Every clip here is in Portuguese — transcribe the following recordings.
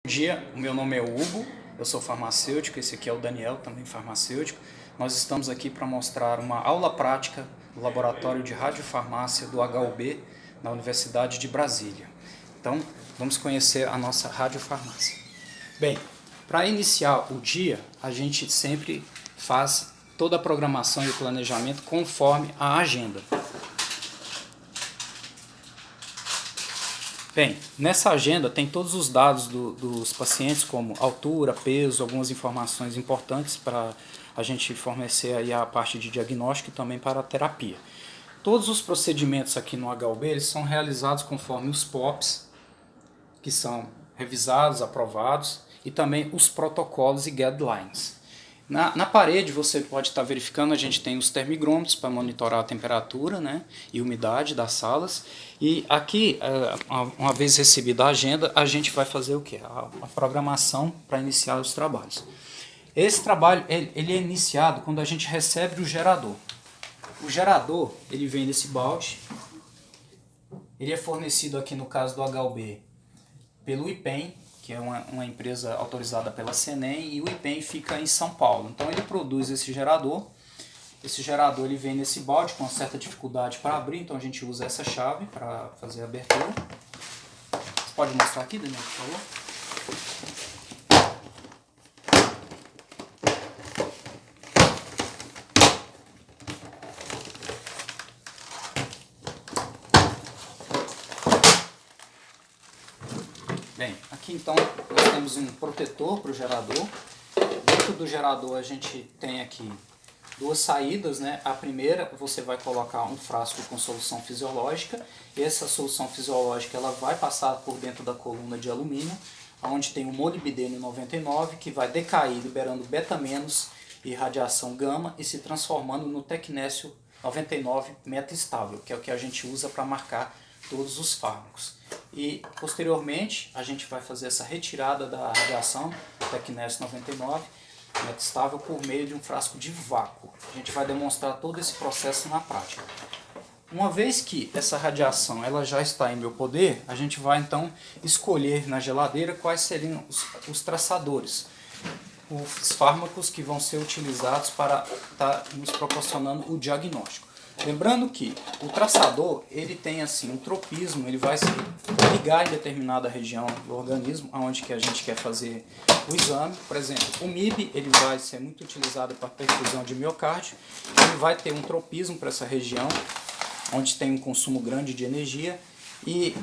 Dia, o meu nome é Hugo, eu sou farmacêutico, esse aqui é o Daniel, também farmacêutico. Nós estamos aqui para mostrar uma aula prática do Laboratório de Radiofarmácia do HUB na Universidade de Brasília. Então, vamos conhecer a nossa radiofarmácia. Bem, para iniciar o dia, a gente sempre faz toda a programação e o planejamento conforme a agenda. Bem, nessa agenda tem todos os dados dos pacientes, como altura, peso, algumas informações importantes para a gente fornecer aí a parte de diagnóstico e também para a terapia. Todos os procedimentos aqui no HUB eles são realizados conforme os POPs, que são revisados, aprovados, e também os protocolos e guidelines. Na parede você pode estar verificando, a gente tem os termigrômetros para monitorar a temperatura, né, e umidade das salas. E aqui, uma vez recebida a agenda, a gente vai fazer o quê? A programação para iniciar os trabalhos. Esse trabalho ele é iniciado quando a gente recebe o gerador. O gerador ele vem nesse balde, ele é fornecido aqui no caso do HUB pelo IPEM, que é uma empresa autorizada pela CENEM, e o IPEM fica em São Paulo. Então ele produz esse gerador ele vem nesse balde com uma certa dificuldade para abrir, então a gente usa essa chave para fazer a abertura. Você pode mostrar aqui, Daniel, por favor? Bem, aqui então nós temos um protetor para o gerador. Dentro do gerador a gente tem aqui duas saídas, né? A primeira você vai colocar um frasco com solução fisiológica. Essa solução fisiológica ela vai passar por dentro da coluna de alumínio, onde tem o molibdênio 99 que vai decair liberando beta- e radiação gama e se transformando no tecnécio 99 metastável, que é o que a gente usa para marcar todos os fármacos. E posteriormente a gente vai fazer essa retirada da radiação tecnécio 99 metastável por meio de um frasco de vácuo. A gente vai demonstrar todo esse processo na prática. Uma vez que essa radiação ela já está em meu poder, a gente vai então escolher na geladeira quais seriam os traçadores, os fármacos que vão ser utilizados para estar nos proporcionando o diagnóstico. Lembrando que o traçador ele tem assim um tropismo, ele vai se ligar em determinada região do organismo, onde que a gente quer fazer o exame. Por exemplo, o MIB ele vai ser muito utilizado para perfusão de miocárdio, ele vai ter um tropismo para essa região, onde tem um consumo grande de energia, e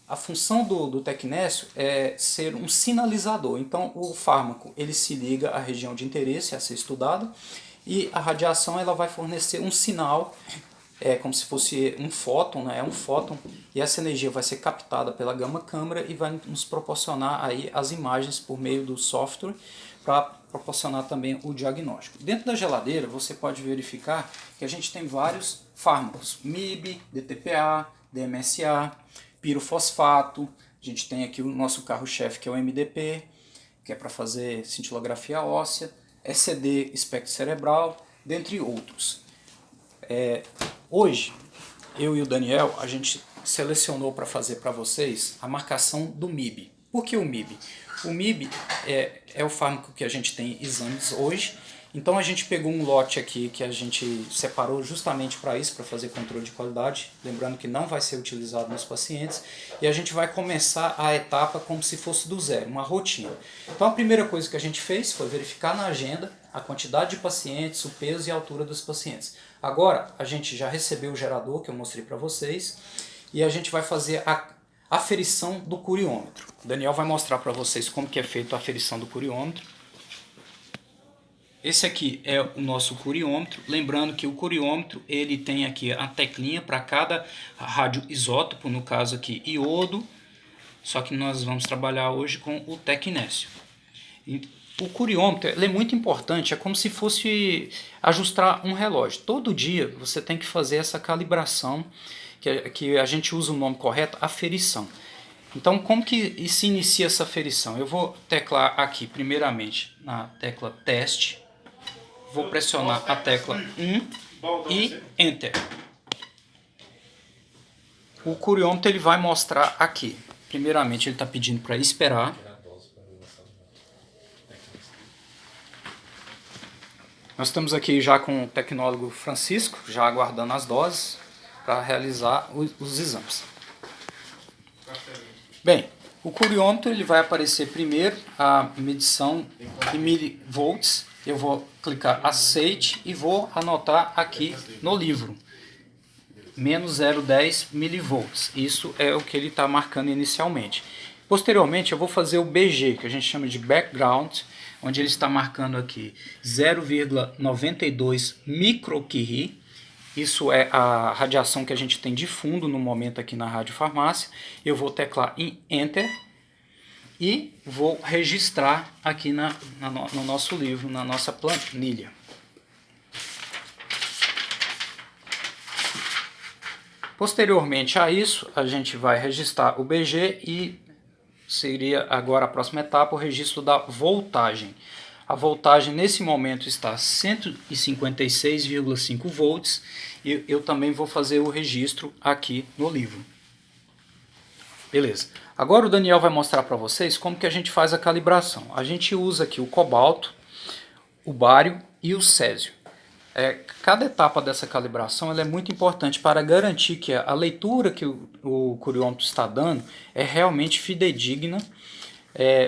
a função do tecnécio é ser um sinalizador. Então o fármaco ele se liga à região de interesse a ser estudado, e a radiação ela vai fornecer um sinal, como se fosse um fóton, né? É um fóton, e essa energia vai ser captada pela gama-câmara e vai nos proporcionar aí as imagens por meio do software para proporcionar também o diagnóstico. Dentro da geladeira você pode verificar que a gente tem vários fármacos, MIB, DTPA, DMSA, pirofosfato, a gente tem aqui o nosso carro-chefe que é o MDP, que é para fazer cintilografia óssea, ECD, espectro cerebral, dentre outros. Hoje, eu e o Daniel, a gente selecionou para fazer para vocês a marcação do MIB. Por que o MIB? O MIB é o fármaco que a gente tem exames hoje, então a gente pegou um lote aqui que a gente separou justamente para isso, para fazer controle de qualidade, lembrando que não vai ser utilizado nos pacientes, e a gente vai começar a etapa como se fosse do zero, uma rotina. Então a primeira coisa que a gente fez foi verificar na agenda a quantidade de pacientes, o peso e a altura dos pacientes. Agora a gente já recebeu o gerador que eu mostrei para vocês, e a gente vai fazer a aferição do curiômetro. O Daniel vai mostrar para vocês como que é feita a aferição do curiômetro. Esse aqui é o nosso curiômetro, lembrando que o curiômetro ele tem aqui a teclinha para cada radioisótopo, no caso aqui iodo, só que nós vamos trabalhar hoje com o tecnécio. O curiômetro ele é muito importante, é como se fosse ajustar um relógio. Todo dia você tem que fazer essa calibração, que a gente usa o nome correto, aferição. Então como que se inicia essa aferição? Eu vou teclar aqui primeiramente na tecla teste. Vou pressionar a tecla 1 e Enter. O curiômetro ele vai mostrar aqui. Primeiramente ele está pedindo para esperar. Nós estamos aqui já com o tecnólogo Francisco, já aguardando as doses para realizar os exames. Bem, o curiômetro ele vai aparecer primeiro a medição em milivolts. Eu vou clicar aceite e vou anotar aqui no livro. Menos 0,10 milivolts. Isso é o que ele está marcando inicialmente. Posteriormente eu vou fazer o BG, que a gente chama de background, onde ele está marcando aqui 0,92 microcurie. Isso é a radiação que a gente tem de fundo no momento aqui na radiofarmácia. Eu vou teclar em Enter e vou registrar aqui no nosso livro, na nossa planilha. Posteriormente a isso, a gente vai registrar o BG e seria agora a próxima etapa o registro da voltagem. A voltagem nesse momento está 156,5 volts e eu também vou fazer o registro aqui no livro. Beleza. Agora o Daniel vai mostrar para vocês como que a gente faz a calibração. A gente usa aqui o cobalto, o bário e o césio. Cada etapa dessa calibração ela é muito importante para garantir que a leitura que o curiômetro está dando é realmente fidedigna.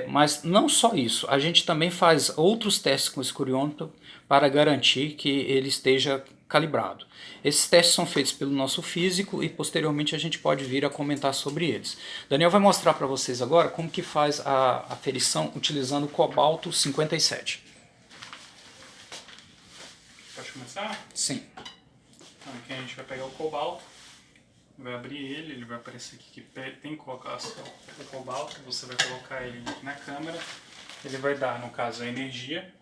Mas não só isso, a gente também faz outros testes com esse curiômetro para garantir que ele esteja calibrado. Esses testes são feitos pelo nosso físico e posteriormente a gente pode vir a comentar sobre eles. Daniel vai mostrar para vocês agora como que faz a aferição utilizando o cobalto 57. Pode começar? Sim. Então, aqui a gente vai pegar o cobalto, vai abrir ele vai aparecer aqui que tem que colocar o cobalto, você vai colocar ele na câmera, ele vai dar, no caso, a energia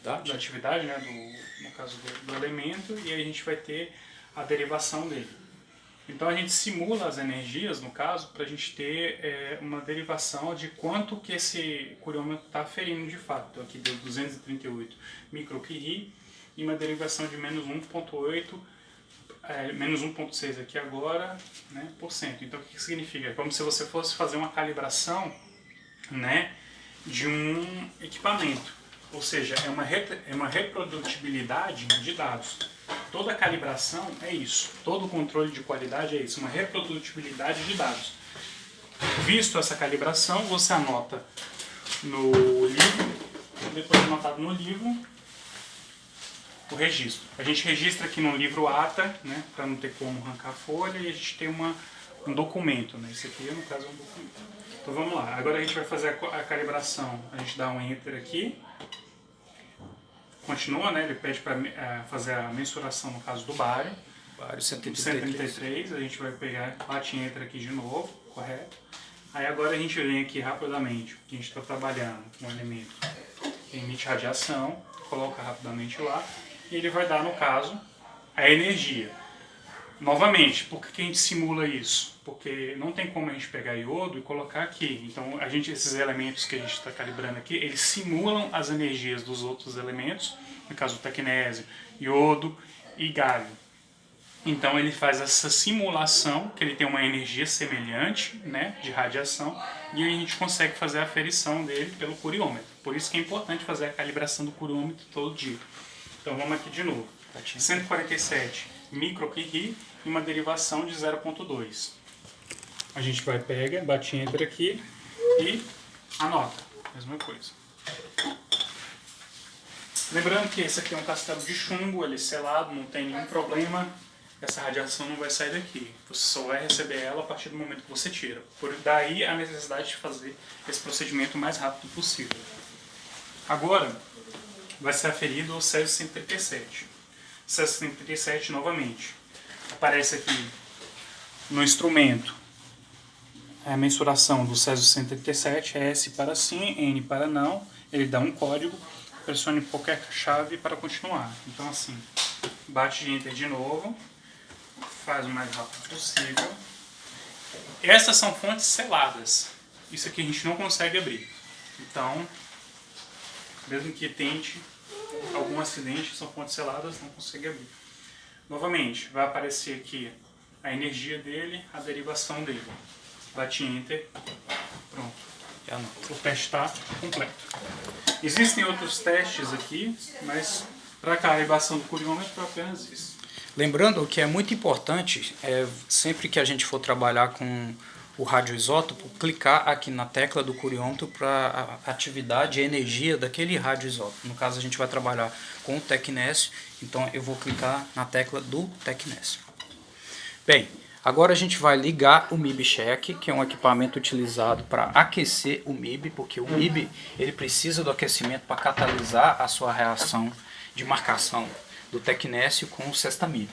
da atividade, né, no caso do elemento, e aí a gente vai ter a derivação dele. Então a gente simula as energias, no caso, para a gente ter uma derivação de quanto que esse curiômetro está aferindo de fato. Então aqui deu 238 microcurie e uma derivação de menos 1,8, menos 1,6 aqui agora, né, por cento. Então o que significa? É como se você fosse fazer uma calibração, né, de um equipamento. Ou seja, é uma reprodutibilidade de dados. Toda calibração é isso, todo controle de qualidade é isso, uma reprodutibilidade de dados. Visto essa calibração, você anota no livro, depois de anotado no livro, o registro. A gente registra aqui no livro ata, né, para não ter como arrancar a folha, e a gente tem um documento, né, esse aqui no caso é um documento. Então vamos lá, agora a gente vai fazer a calibração, a gente dá um enter aqui, continua, né? Ele pede para fazer a mensuração no caso do bário. Bário 133, a gente vai pegar, bate e entra aqui de novo, correto? Aí agora a gente vem aqui rapidamente, porque a gente está trabalhando com um elemento que emite radiação, coloca rapidamente lá, e ele vai dar, no caso, a energia. Novamente, por que a gente simula isso? Porque não tem como a gente pegar iodo e colocar aqui. Então, esses elementos que a gente está calibrando aqui, eles simulam as energias dos outros elementos, no caso o tecnésio, iodo e galho. Então, ele faz essa simulação, que ele tem uma energia semelhante, né, de radiação, e aí a gente consegue fazer a aferição dele pelo curiômetro. Por isso que é importante fazer a calibração do curiômetro todo dia. Então, vamos aqui de novo. 147 microcurie e uma derivação de 0,2. A gente vai pegar, bate enter aqui e anota, mesma coisa. Lembrando que esse aqui é um castelo de chumbo, ele é selado, não tem nenhum problema, essa radiação não vai sair daqui. Você só vai receber ela a partir do momento que você tira. Por daí a necessidade de fazer esse procedimento o mais rápido possível. Agora vai ser aferido o césio 137. Césio 137 novamente. Aparece aqui no instrumento a mensuração do césio 137, é S para sim, N para não. Ele dá um código, pressione qualquer chave para continuar. Então assim, bate de enter de novo, faz o mais rápido possível. Essas são fontes seladas. Isso aqui a gente não consegue abrir. Então, mesmo que tente algum acidente, são fontes seladas, não consegue abrir. Novamente, vai aparecer aqui a energia dele, a derivação dele. Bate Enter, pronto. O teste está completo. Existem outros testes aqui, mas para a calibração do curiômetro apenas isso. Lembrando que é muito importante, sempre que a gente for trabalhar com o radioisótopo, clicar aqui na tecla do curiômetro para a atividade e energia daquele radioisótopo. No caso, a gente vai trabalhar com o tecnésio, então eu vou clicar na tecla do tecnésio. Bem, agora a gente vai ligar o MIB Check, que é um equipamento utilizado para aquecer o MIB, porque o MIB ele precisa do aquecimento para catalisar a sua reação de marcação do tecnésio com o Sextamib.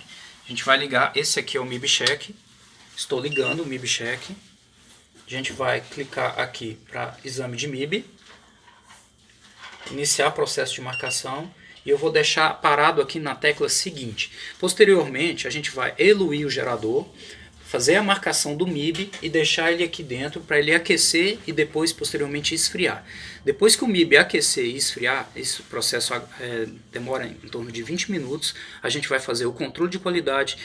A gente vai ligar, esse aqui é o MIB Check, estou ligando o MIB Check. A gente vai clicar aqui para exame de MIB, iniciar processo de marcação, e eu vou deixar parado aqui na tecla seguinte. Posteriormente, a gente vai eluir o gerador, fazer a marcação do MIB e deixar ele aqui dentro para ele aquecer e depois, posteriormente, esfriar. Depois que o MIB aquecer e esfriar, esse processo demora em torno de 20 minutos, a gente vai fazer o controle de qualidade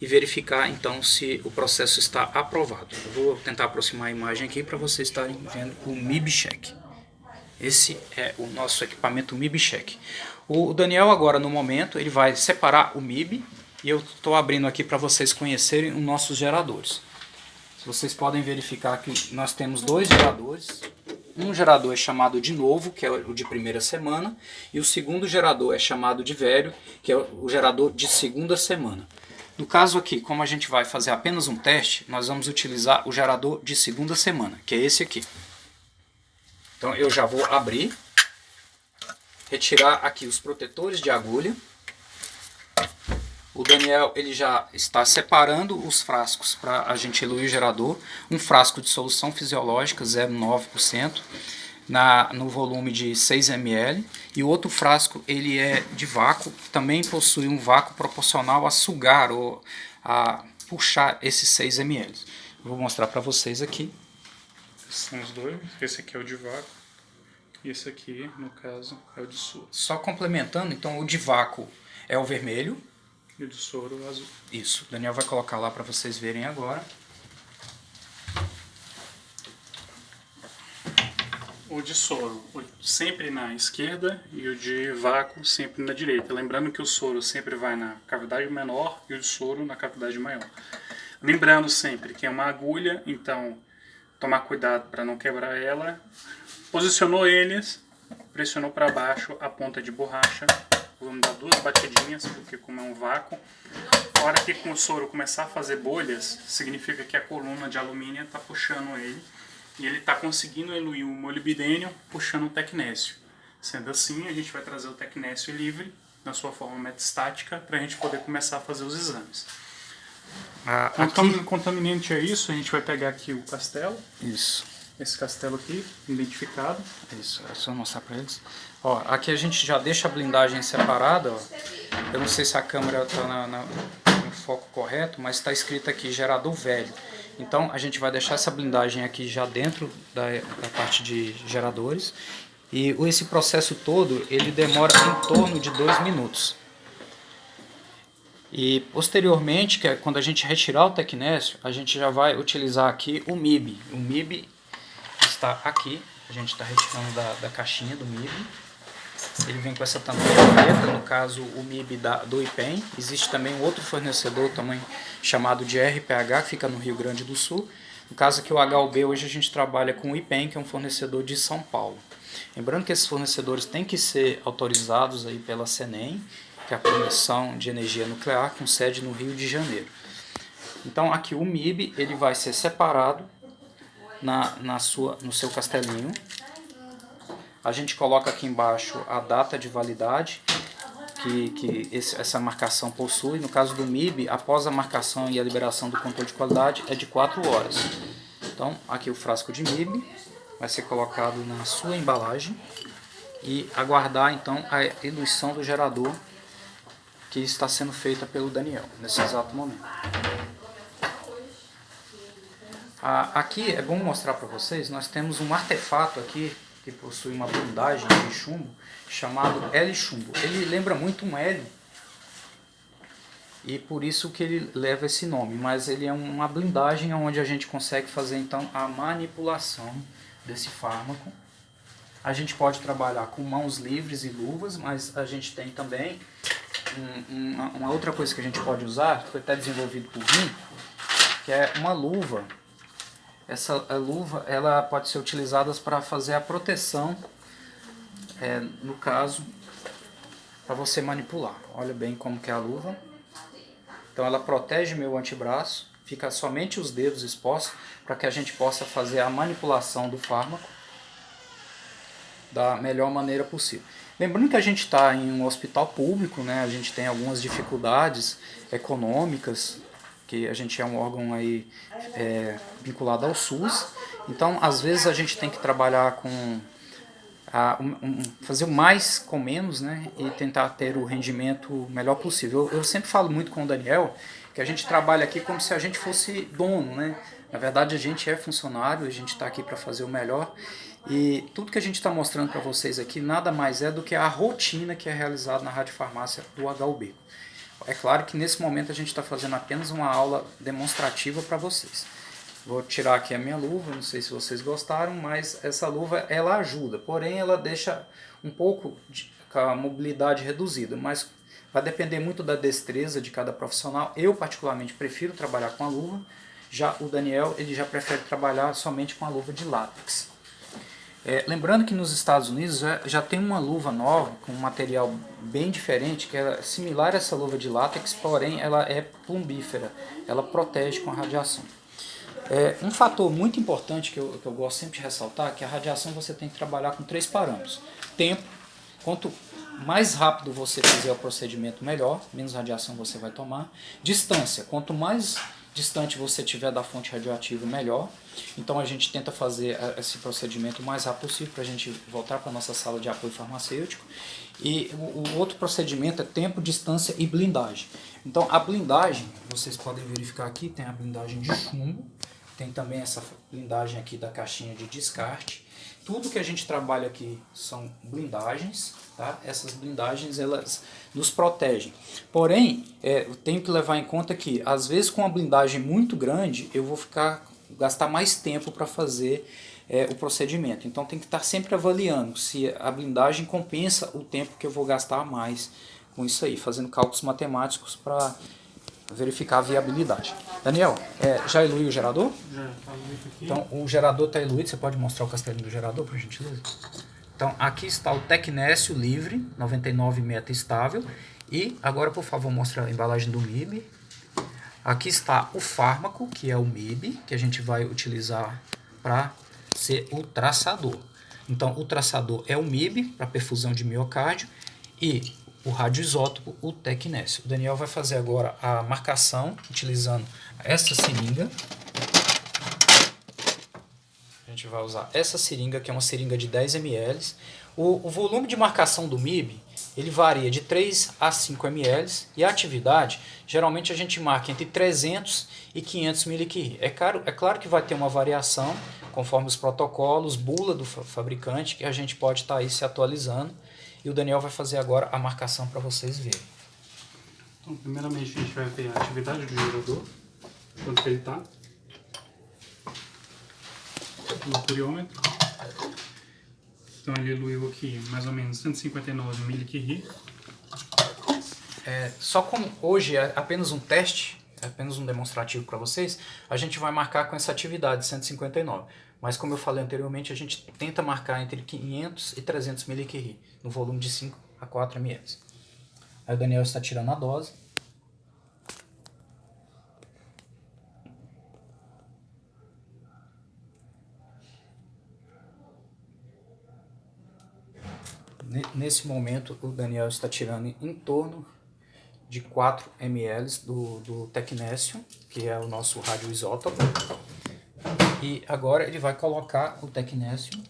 e verificar então se o processo está aprovado. Eu vou tentar aproximar a imagem aqui para vocês estarem vendo o MIB Check. Esse é o nosso equipamento MIB Check. O Daniel agora no momento ele vai separar o MIB e eu estou abrindo aqui para vocês conhecerem os nossos geradores. Vocês podem verificar que nós temos dois geradores. Um gerador é chamado de novo, que é o de primeira semana, e o segundo gerador é chamado de velho, que é o gerador de segunda semana. No caso aqui, como a gente vai fazer apenas um teste, nós vamos utilizar o gerador de segunda semana, que é esse aqui. Então eu já vou abrir, retirar aqui os protetores de agulha. O Daniel ele já está separando os frascos para a gente eluir o gerador. Um frasco de solução fisiológica 0,9% no volume de 6 ml. E o outro frasco ele é de vácuo, também possui um vácuo proporcional a sugar ou a puxar esses 6 ml. Eu vou mostrar para vocês aqui. Esses são os dois. Esse aqui é o de vácuo. E esse aqui, no caso, é o de soro. Só complementando, então o de vácuo é o vermelho. E o de soro o azul. Isso, o Daniel vai colocar lá para vocês verem agora. O de soro sempre na esquerda e o de vácuo sempre na direita. Lembrando que o soro sempre vai na cavidade menor e o de soro na cavidade maior. Lembrando sempre que é uma agulha, então tomar cuidado para não quebrar ela. Posicionou eles, pressionou para baixo a ponta de borracha. Vamos dar 2 batidinhas, porque como é um vácuo, a hora que o soro começar a fazer bolhas, significa que a coluna de alumínio está puxando ele, e ele está conseguindo eluir o molibdênio puxando o tecnésio. Sendo assim, a gente vai trazer o tecnésio livre, na sua forma metastática, para a gente poder começar a fazer os exames. Contaminante é isso, a gente vai pegar aqui o castelo. Isso. Esse castelo aqui, identificado. Isso, é só mostrar para eles. Ó, aqui a gente já deixa a blindagem separada. Ó. Eu não sei se a câmera está no foco correto, mas está escrito aqui gerador velho. Então a gente vai deixar essa blindagem aqui já dentro da parte de geradores. E esse processo todo ele demora em torno de 2 minutos. E posteriormente, que é quando a gente retirar o tecnésio, a gente já vai utilizar aqui o MIB. O MIB está aqui, a gente está retirando da caixinha do MIB. Ele vem com essa tampinha preta, no caso o MIB do IPEM. Existe também um outro fornecedor também chamado de RPH, que fica no Rio Grande do Sul. No caso aqui o HUB, hoje a gente trabalha com o IPEM, que é um fornecedor de São Paulo. Lembrando que esses fornecedores têm que ser autorizados aí pela CENEM, que é a Comissão de Energia Nuclear, com sede no Rio de Janeiro. Então aqui o MIB ele vai ser separado no seu castelinho. A gente coloca aqui embaixo a data de validade que essa marcação possui. No caso do MIB, após a marcação e a liberação do controle de qualidade, é de 4 horas. Então, aqui o frasco de MIB vai ser colocado na sua embalagem e aguardar então a eluição do gerador que está sendo feita pelo Daniel, nesse exato momento. Aqui é bom mostrar para vocês, nós temos um artefato aqui que possui uma blindagem de chumbo chamado L-chumbo. Ele lembra muito um L e por isso que ele leva esse nome, mas ele é uma blindagem onde a gente consegue fazer então a manipulação desse fármaco. A gente pode trabalhar com mãos livres e luvas, mas a gente tem também uma outra coisa que a gente pode usar, que foi até desenvolvido por mim, que é uma luva. Essa luva ela pode ser utilizada para fazer a proteção, no caso, para você manipular. Olha bem como que é a luva. Então ela protege meu antebraço, fica somente os dedos expostos para que a gente possa fazer a manipulação do fármaco da melhor maneira possível. Lembrando que a gente está em um hospital público, né? A gente tem algumas dificuldades econômicas, que a gente é um órgão aí, vinculado ao SUS, então às vezes a gente tem que trabalhar com fazer o mais com menos, né? E tentar ter o rendimento melhor possível. Eu sempre falo muito com o Daniel que a gente trabalha aqui como se a gente fosse dono, né? Na verdade a gente é funcionário, a gente está aqui para fazer o melhor. E tudo que a gente está mostrando para vocês aqui nada mais é do que a rotina que é realizada na radiofarmácia do HUB. É claro que nesse momento a gente está fazendo apenas uma aula demonstrativa para vocês. Vou tirar aqui a minha luva, não sei se vocês gostaram, mas essa luva ela ajuda, porém ela deixa um pouco a mobilidade reduzida, mas vai depender muito da destreza de cada profissional. Eu particularmente prefiro trabalhar com a luva, já o Daniel ele já prefere trabalhar somente com a luva de látex. Lembrando que nos Estados Unidos já tem uma luva nova com um material bem diferente, que é similar a essa luva de látex, porém ela é plumbífera, ela protege com a radiação. Um fator muito importante que eu gosto sempre de ressaltar é que a radiação você tem que trabalhar com 3 parâmetros. Tempo, quanto mais rápido você fizer o procedimento melhor, menos radiação você vai tomar. Distância, quanto mais distante você tiver da fonte radioativa, melhor. Então a gente tenta fazer esse procedimento o mais rápido possível para a gente voltar para a nossa sala de apoio farmacêutico. E o outro procedimento é tempo, distância e blindagem. Então a blindagem, vocês podem verificar aqui, tem a blindagem de chumbo, tem também essa blindagem aqui da caixinha de descarte. Tudo que a gente trabalha aqui são blindagens, tá? Essas blindagens elas nos protegem. Porém, eu tenho que levar em conta que às vezes com uma blindagem muito grande eu vou gastar mais tempo para fazer o procedimento. Então tem que estar sempre avaliando se a blindagem compensa o tempo que eu vou gastar a mais com isso aí, fazendo cálculos matemáticos para verificar a viabilidade. Daniel, já iluiu o gerador? Já está iluído aqui. Então o gerador está iluído, você pode mostrar o castelinho do gerador, por gentileza? Então aqui está o Tecnécio livre, 99 meta estável. E agora, por favor, mostre a embalagem do MIB. Aqui está o fármaco, que é o MIB, que a gente vai utilizar para ser o traçador. Então o traçador é o MIB, para perfusão de miocárdio, e o radioisótopo, o Tecnécio. O Daniel vai fazer agora a marcação utilizando essa seringa. A gente vai usar essa seringa, que é uma seringa de 10 ml. O volume de marcação do MIB, ele varia de 3 a 5 ml. E a atividade, geralmente a gente marca entre 300 e 500 mQ. É claro que vai ter uma variação, conforme os protocolos, bula do fabricante, que a gente pode estar aí se atualizando. E o Daniel vai fazer agora a marcação para vocês verem. Então, primeiramente a gente vai ver a atividade do gerador, quanto que ele está. O mercuriômetro. Então ele iluiu aqui mais ou menos 159 mQ. Só como hoje é apenas um teste, é apenas um demonstrativo para vocês, a gente vai marcar com essa atividade 159. Mas como eu falei anteriormente, a gente tenta marcar entre 500 e 300 mQ, no volume de 5 a 4 ml. Aí o Daniel está tirando a dose. Nesse momento, o Daniel está tirando em torno de 4 ml do Tecnécio, que é o nosso radioisótopo. E agora ele vai colocar o Tecnécio.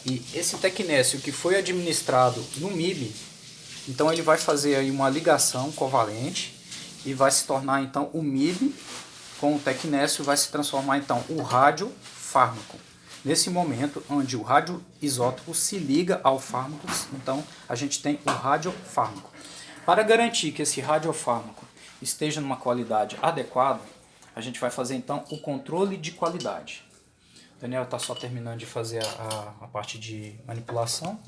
E esse Tecnécio que foi administrado no MIB, então ele vai fazer aí uma ligação covalente e vai se tornar então o MIB com o Tecnécio, vai se transformar então o radiofármaco. Nesse momento, onde o radioisótopo se liga ao fármaco, então a gente tem o radiofármaco. Para garantir que esse radiofármaco esteja numa qualidade adequada, a gente vai fazer então o controle de qualidade. O Daniel está só terminando de fazer a parte de manipulação,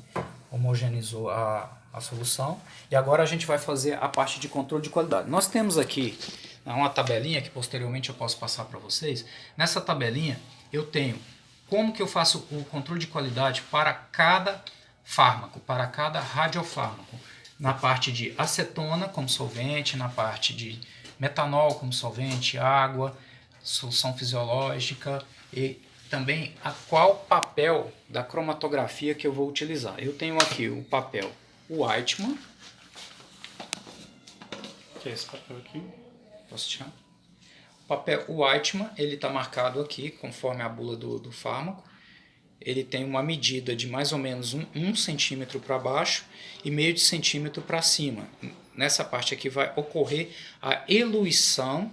homogeneizou a solução, e agora a gente vai fazer a parte de controle de qualidade. Nós temos aqui uma tabelinha que posteriormente eu posso passar para vocês. Nessa tabelinha eu tenho como que eu faço o controle de qualidade para cada fármaco, para cada radiofármaco. Na parte de acetona como solvente, na parte de metanol como solvente, água, solução fisiológica e também qual papel da cromatografia que eu vou utilizar. Eu tenho aqui o papel Whiteman. Que é esse papel aqui? Posso tirar? O papel Whiteman, ele está marcado aqui conforme a bula do fármaco. Ele tem uma medida de mais ou menos 1 centímetro para baixo e meio de centímetro para cima. Nessa parte aqui vai ocorrer a eluição.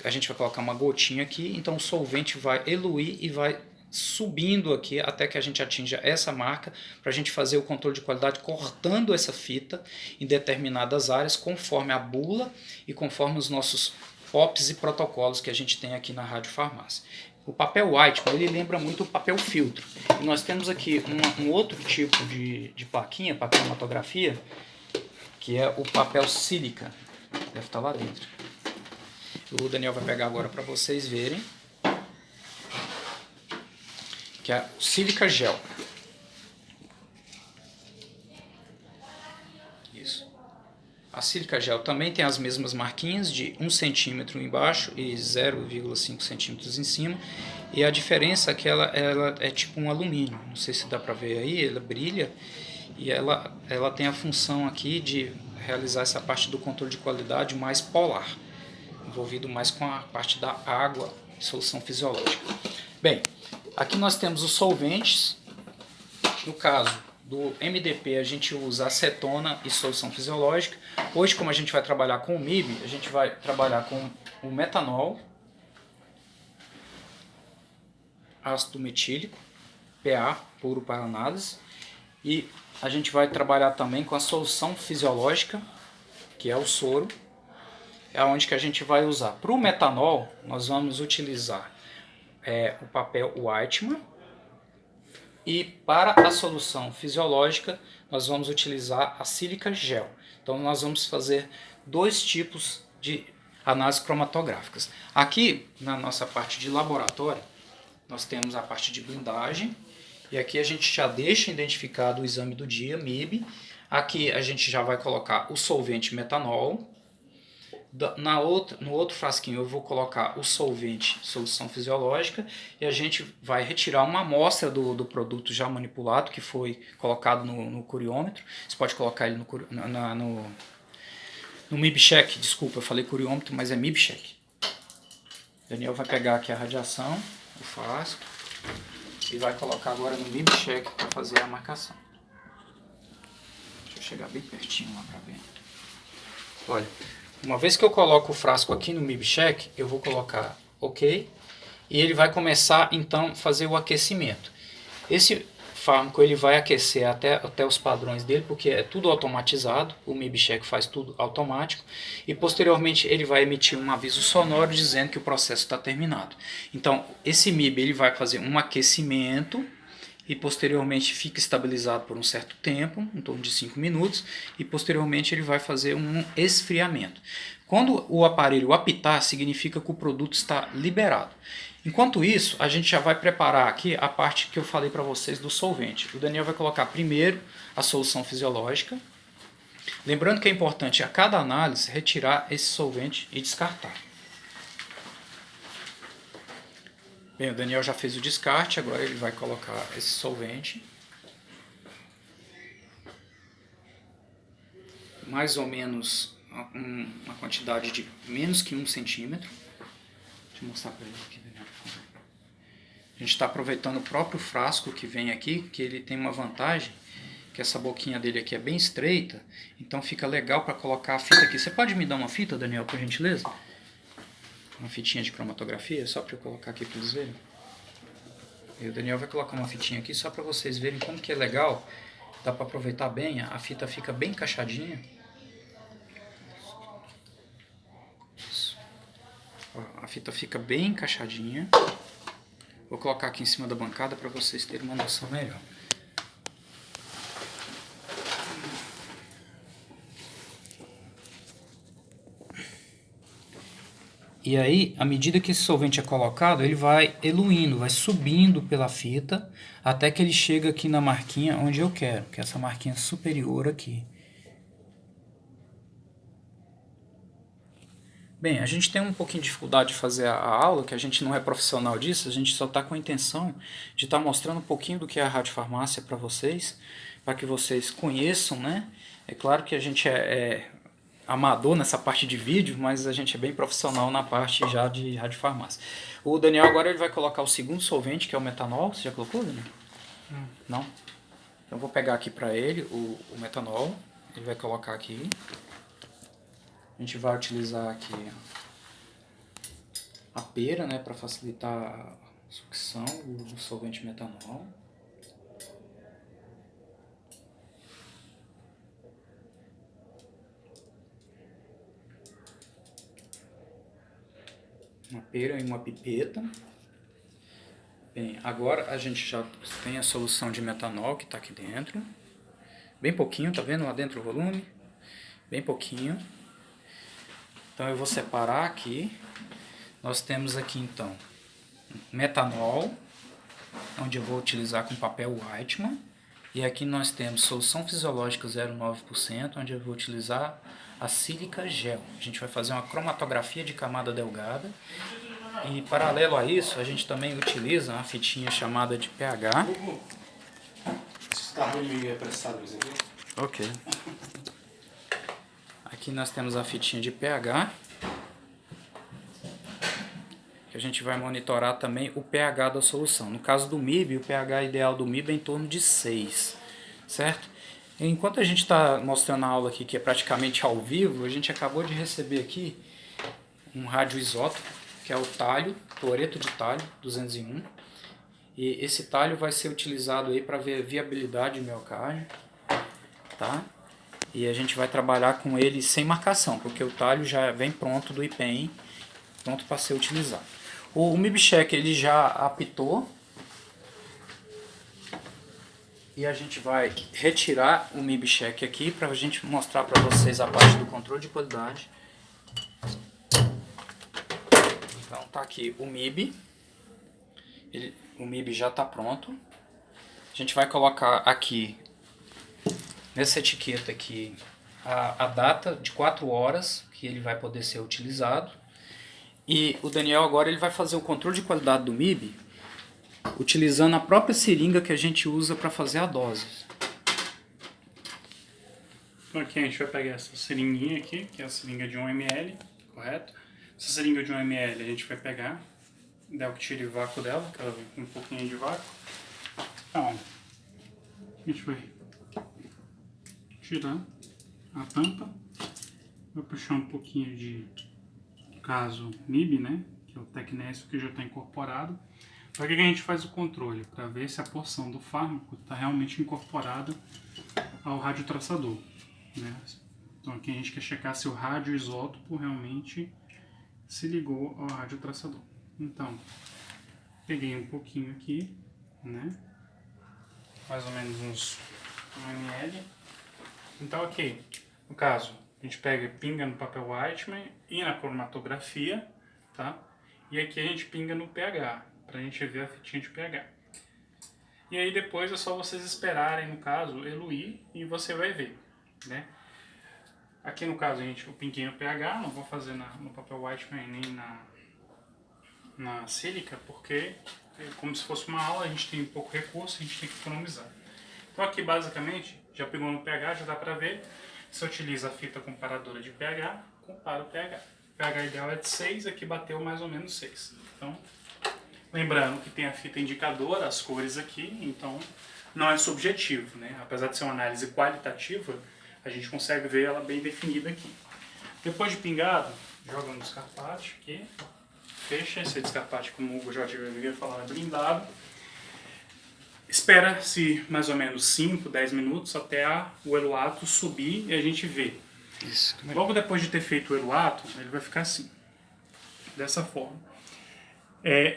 A gente vai colocar uma gotinha aqui, então o solvente vai eluir e vai subindo aqui até que a gente atinja essa marca para a gente fazer o controle de qualidade cortando essa fita em determinadas áreas conforme a bula e conforme os nossos POPs e protocolos que a gente tem aqui na radiofarmácia. O papel Whiteman, ele lembra muito o papel filtro. E nós temos aqui um outro tipo de plaquinha para cromatografia, que é o papel sílica. Deve estar lá dentro. O Daniel vai pegar agora para vocês verem, que é o sílica gel. Isso. A sílica gel também tem as mesmas marquinhas de 1 centímetro embaixo e 0,5 centímetros em cima. E a diferença é que ela é tipo um alumínio. Não sei se dá para ver aí, ela brilha. E ela tem a função aqui de realizar essa parte do controle de qualidade mais polar, envolvido mais com a parte da água e solução fisiológica. Bem, aqui nós temos os solventes. No caso do MDP a gente usa acetona e solução fisiológica. Hoje, como a gente vai trabalhar com o MIB, a gente vai trabalhar com o metanol, ácido metílico, PA, puro para análise, e a gente vai trabalhar também com a solução fisiológica, que é o soro, é onde que a gente vai usar. Para o metanol, nós vamos utilizar o papel Whiteman, e para a solução fisiológica, nós vamos utilizar a sílica gel. Então nós vamos fazer 2 tipos de análises cromatográficas. Aqui, na nossa parte de laboratório, nós temos a parte de blindagem, e aqui a gente já deixa identificado o exame do dia, MIB. Aqui a gente já vai colocar o solvente metanol. No outro frasquinho eu vou colocar o solvente solução fisiológica e a gente vai retirar uma amostra do produto já manipulado que foi colocado no curiômetro. Você pode colocar ele no MIB-Check, desculpa, eu falei curiômetro, mas é MIB-Check. Daniel vai pegar aqui a radiação, o frasco, e vai colocar agora no MIB-Check para fazer a marcação. Deixa eu chegar bem pertinho lá para ver. Olha, uma vez que eu coloco o frasco aqui no MIB-Check, eu vou colocar OK, e ele vai começar então a fazer o aquecimento. Esse fármaco ele vai aquecer até os padrões dele, porque é tudo automatizado, o MIB-Check faz tudo automático, e posteriormente ele vai emitir um aviso sonoro dizendo que o processo está terminado. Então esse MIB ele vai fazer um aquecimento, e posteriormente fica estabilizado por um certo tempo, em torno de 5 minutos, e posteriormente ele vai fazer um esfriamento. Quando o aparelho apitar, significa que o produto está liberado. Enquanto isso, a gente já vai preparar aqui a parte que eu falei para vocês do solvente. O Daniel vai colocar primeiro a solução fisiológica, lembrando que é importante a cada análise retirar esse solvente e descartar. Bem, o Daniel já fez o descarte, agora ele vai colocar esse solvente. Mais ou menos uma quantidade de menos que 1 centímetro. Deixa eu mostrar para ele aqui, Daniel. A gente está aproveitando o próprio frasco que vem aqui, que ele tem uma vantagem, que essa boquinha dele aqui é bem estreita, então fica legal para colocar a fita aqui. Você pode me dar uma fita, Daniel, por gentileza? Uma fitinha de cromatografia, só para eu colocar aqui para eles verem. E o Daniel vai colocar uma fitinha aqui só para vocês verem como que é legal. Dá para aproveitar bem, a fita fica bem encaixadinha. Isso. Ó, a fita fica bem encaixadinha. Vou colocar aqui em cima da bancada para vocês terem uma noção melhor. E aí, à medida que esse solvente é colocado, ele vai eluindo, vai subindo pela fita, até que ele chega aqui na marquinha onde eu quero, que é essa marquinha superior aqui. Bem, a gente tem um pouquinho de dificuldade de fazer a aula, que a gente não é profissional disso, a gente só está com a intenção de estar mostrando um pouquinho do que é a radiofarmácia para vocês, para que vocês conheçam, né? É claro que a gente é amador nessa parte de vídeo, mas a gente é bem profissional na parte já de radiofarmácia. O Daniel agora ele vai colocar o segundo solvente, que é o metanol. Você já colocou, Daniel? Não? Então eu vou pegar aqui para ele o metanol, ele vai colocar aqui. A gente vai utilizar aqui a pera, né, para facilitar a sucção do solvente metanol. Uma pera e uma pipeta. Bem, agora a gente já tem a solução de metanol que está aqui dentro. Bem pouquinho, tá vendo lá dentro o volume? Bem pouquinho. Então eu vou separar aqui. Nós temos aqui então metanol, onde eu vou utilizar com papel Whiteman. E aqui nós temos solução fisiológica 0,9%, onde eu vou utilizar a sílica gel. A gente vai fazer uma cromatografia de camada delgada. E paralelo a isso, a gente também utiliza uma fitinha chamada de pH. Esse carro ele é prestado, aqui? Ok. Aqui nós temos a fitinha de pH. Que a gente vai monitorar também o pH da solução. No caso do MIB, o pH ideal do MIB é em torno de 6, certo? Enquanto a gente está mostrando a aula aqui, que é praticamente ao vivo, a gente acabou de receber aqui um radioisótopo, que é o talho, cloreto de talho 201. E esse talho vai ser utilizado aí para ver viabilidade do miocárdio, tá? E a gente vai trabalhar com ele sem marcação, porque o talho já vem pronto do IPEM, pronto para ser utilizado. O MIB-Check ele já apitou. E a gente vai retirar o MIB-Check aqui para a gente mostrar para vocês a parte do controle de qualidade. Então tá aqui o MIB. O MIB já está pronto. A gente vai colocar aqui, nessa etiqueta aqui, a data de 4 horas que ele vai poder ser utilizado. E o Daniel agora ele vai fazer o controle de qualidade do MIB utilizando a própria seringa que a gente usa para fazer a dose. Então aqui a gente vai pegar essa seringuinha aqui, que é a seringa de 1 ml, correto? Essa seringa de 1 ml a gente vai pegar, dar o que tire o vácuo dela, que ela vem com um pouquinho de vácuo. Então, a gente vai tirar a tampa, vai puxar um pouquinho de, no caso, MIB, né? Que é o Tecnésio que já está incorporado. Para que a gente faz o controle? Para ver se a porção do fármaco está realmente incorporada ao radiotraçador, né? Então aqui a gente quer checar se o radioisótopo realmente se ligou ao radiotraçador. Então, peguei um pouquinho aqui, né? Mais ou menos uns 1 ml. Então aqui, no caso, a gente pega e pinga no papel Whiteman e na cromatografia, tá? E aqui a gente pinga no pH, para a gente ver a fitinha de pH. E aí depois é só vocês esperarem, no caso, eluir e você vai ver, né? Aqui no caso, gente, eu pinguei no pH, não vou fazer no papel Whiteman nem na sílica, porque como se fosse uma aula, a gente tem pouco recurso, a gente tem que economizar. Então aqui basicamente, já pegou no pH, já dá para ver. Você utiliza a fita comparadora de pH, compara o pH. O pH ideal é de 6, aqui bateu mais ou menos 6. Então, lembrando que tem a fita indicadora, as cores aqui, então não é subjetivo, né? Apesar de ser uma análise qualitativa, a gente consegue ver ela bem definida aqui. Depois de pingado, joga no descarpate aqui, fecha esse descarpate, como o Hugo já havia falado, é blindado. Espera-se mais ou menos 5, 10 minutos até o eluato subir e a gente vê. Isso. Logo depois de ter feito o eluato, ele vai ficar assim. dessa forma.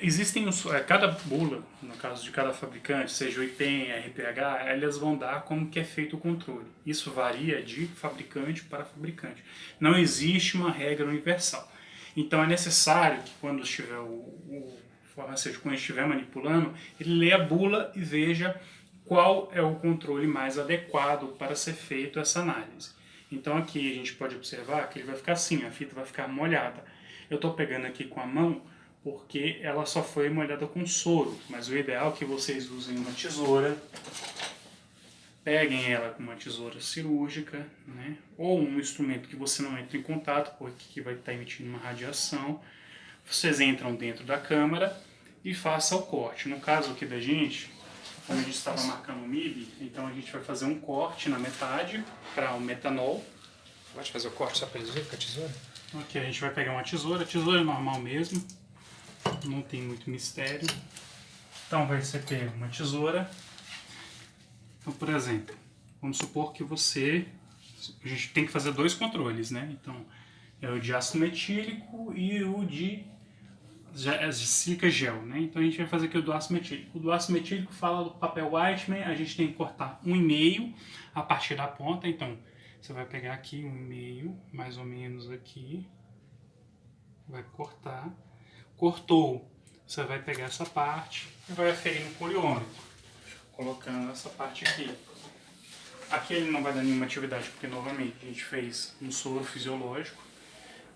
Existem cada bula, no caso de cada fabricante, seja o IPEM, RPH, elas vão dar como que é feito o controle. Isso varia de fabricante para fabricante. Não existe uma regra universal. Então é necessário que quando estiver o farmacêutico, quando estiver manipulando, ele lê a bula e veja qual é o controle mais adequado para ser feito essa análise. Então aqui a gente pode observar que ele vai ficar assim, a fita vai ficar molhada. Eu estou pegando aqui com a mão porque ela só foi molhada com soro, mas o ideal é que vocês usem uma tesoura, peguem ela com uma tesoura cirúrgica, né? Ou um instrumento que você não entre em contato, porque vai estar emitindo uma radiação. Vocês entram dentro da câmara e façam o corte. No caso aqui da gente, como a gente estava marcando o MIB, então a gente vai fazer um corte na metade para o metanol. Pode fazer o corte só para eles verem com a tesoura? Ok, a gente vai pegar uma tesoura normal mesmo, não tem muito mistério. Então vai ser ter uma tesoura. Então, por exemplo, vamos supor que a gente tem que fazer 2 controles, né? Então, é o de ácido metílico e o de sílica gel, né? Então a gente vai fazer aqui o do ácido metílico. O do ácido metílico fala do papel Weichmann, a gente tem que cortar 1,5 a partir da ponta. Então, você vai pegar aqui 1,5, mais ou menos aqui, vai cortar. Cortou, você vai pegar essa parte e vai aferir no poliômetro, colocando essa parte aqui. Aqui ele não vai dar nenhuma atividade, porque novamente a gente fez um soro fisiológico.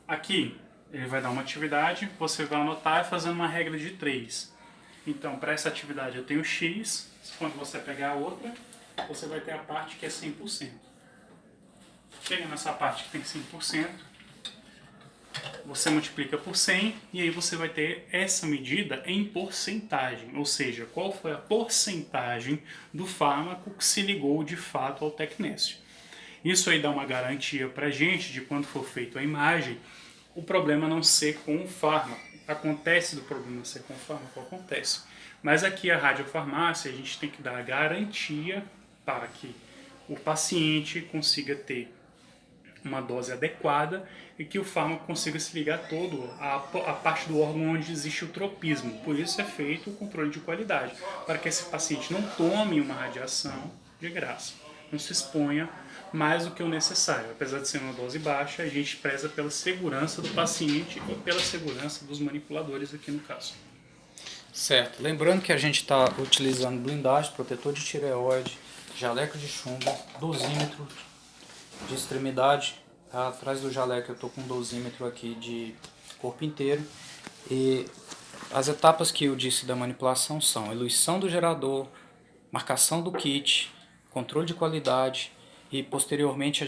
Aqui ele vai dar uma atividade, você vai anotar fazendo uma regra de 3. Então, para essa atividade eu tenho X, quando você pegar a outra, você vai ter a parte que é 100%. Pegando essa parte que tem 100%, você multiplica por 100 e aí você vai ter essa medida em porcentagem, ou seja, qual foi a porcentagem do fármaco que se ligou de fato ao tecnécio. Isso aí dá uma garantia para a gente de quando for feita a imagem, o problema não ser com o fármaco. Acontece do problema ser com o fármaco? Acontece. Mas aqui a radiofarmácia, a gente tem que dar a garantia para que o paciente consiga ter uma dose adequada e que o fármaco consiga se ligar todo a parte do órgão onde existe o tropismo. Por isso é feito o controle de qualidade, para que esse paciente não tome uma radiação de graça, não se exponha mais do que o necessário. Apesar de ser uma dose baixa, a gente preza pela segurança do paciente e pela segurança dos manipuladores aqui no caso. Certo. Lembrando que a gente está utilizando blindagem, protetor de tireoide, jaleco de chumbo, dosímetro de extremidade. Atrás do jaleco eu estou com um dosímetro aqui de corpo inteiro. E as etapas que eu disse da manipulação são eluição do gerador, marcação do kit, controle de qualidade e posteriormente a